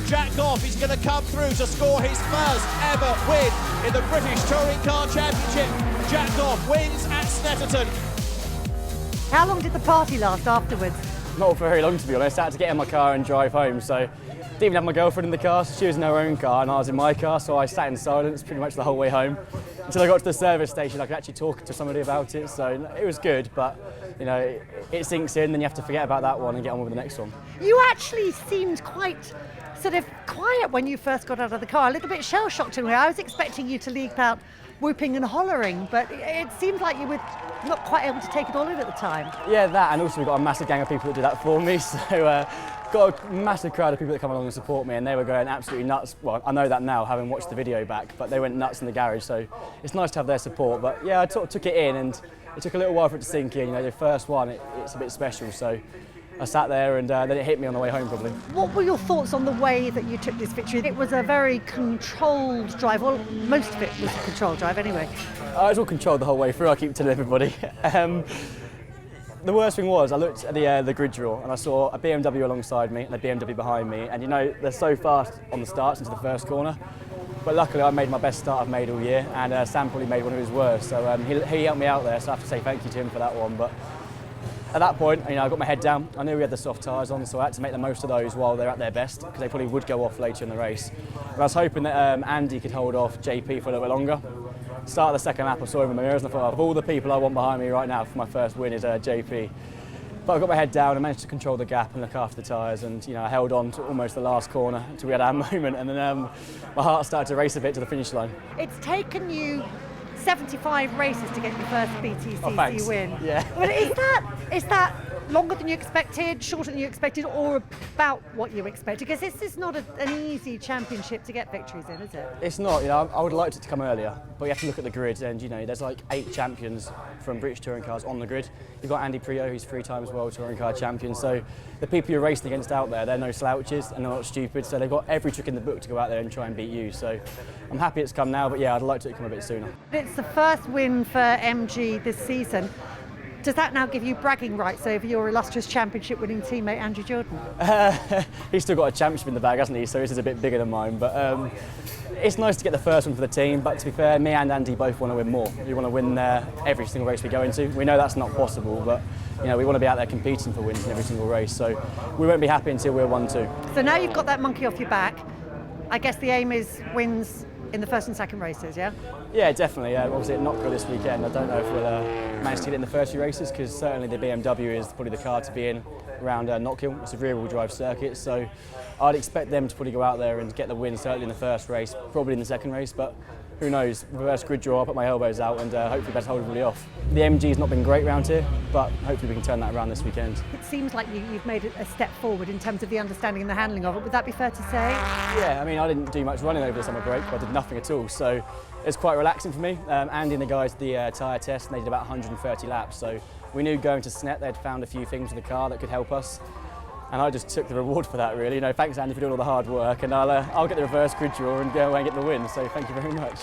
Jack Goff is going to come through to score his first ever win in the British Touring Car Championship. Jack Goff wins at Snetterton. How long did the party last afterwards? Not very long, to be honest. I had to get in my car and drive home, so didn't even have my girlfriend in the car. So she was in her own car and I was in my car, so I sat in silence pretty much the whole way home. Until I got to the service station, I could actually talk to somebody about it, so it was good, but you know, it sinks in, then you have to forget about that one and get on with the next one. You actually seemed quite sort of quiet when you first got out of the car, a little bit shell-shocked in a way. I was expecting you to leap out whooping and hollering, but it seemed like you were not quite able to take it all in at the time. Yeah, that, and also we've got a massive gang of people that do that for me, so got a massive crowd of people that come along and support me, and they were going absolutely nuts. Well, I know that now, having watched the video back, but they went nuts in the garage, so it's nice to have their support. But yeah, I sort of took it in, and it took a little while for it to sink in. You know, the first one, it's a bit special, so I sat there, and then it hit me on the way home probably. What were your thoughts on the way that you took this victory? It was a very controlled drive, well, most of it was a controlled drive anyway. I was all controlled the whole way through, I keep telling everybody. The worst thing was I looked at the grid draw and I saw a BMW alongside me and a BMW behind me, and you know, they're so fast on the starts into the first corner. But luckily I made my best start I've made all year, and Sam probably made one of his worst, so he helped me out there, so I have to say thank you to him for that one. But at that point, you know, I got my head down. I knew we had the soft tyres on, so I had to make the most of those while they're at their best, because they probably would go off later in the race. And I was hoping that Andy could hold off JP for a little bit longer. Start of the second lap, I saw him in the mirrors and I thought, of all the people I want behind me right now for my first win is JP. But I got my head down and managed to control the gap and look after the tyres, and you know, I held on to almost the last corner until we had our moment, and then my heart started to race a bit to the finish line. It's taken you 75 races to get your first Btcc win. Yeah. But is that longer than you expected, shorter than you expected, or about what you expected? Because this is not an easy championship to get victories in, is it? It's not. You know, I would have liked it to come earlier, but you have to look at the grid, and you know, there's like 8 champions from British touring cars on the grid. You've got Andy Prio, who's 3 times world touring car champion. So the people you're racing against out there, they're no slouches and they're not stupid. So they've got every trick in the book to go out there and try and beat you. So I'm happy it's come now, but yeah, I'd like it to come a bit sooner. It's the first win for MG this season. Does that now give you bragging rights over your illustrious championship-winning teammate Andrew Jordan? He's still got a championship in the bag, hasn't he? So this is a bit bigger than mine. But it's nice to get the first one for the team. But to be fair, me and Andy both want to win more. We want to win every single race we go into. We know that's not possible, but you know, we want to be out there competing for wins in every single race. So we won't be happy until we're 1-2. So now you've got that monkey off your back. I guess the aim is wins in the first and second races, yeah? Yeah, definitely. Obviously at Knockhill this weekend, I don't know if we'll manage to get in the first few races, because certainly the BMW is probably the car to be in around Knockhill. It's a rear-wheel drive circuit, so I'd expect them to probably go out there and get the win, certainly in the first race, probably in the second race, but who knows? Reverse grid draw, I'll put my elbows out and hopefully better hold everybody off. The MG's not been great round here, but hopefully we can turn that around this weekend. It seems like you've made a step forward in terms of the understanding and the handling of it. Would that be fair to say? Yeah, I mean, I didn't do much running over the summer break, but I did nothing at all, so it's quite relaxing for me. Andy and the guys did the tyre test, and they did about 130 laps, so we knew going to Snet they'd found a few things with the car that could help us. And I just took the reward for that, really. You know, thanks Andy for doing all the hard work, and I'll get the reverse grid draw and go away and get the win. So thank you very much.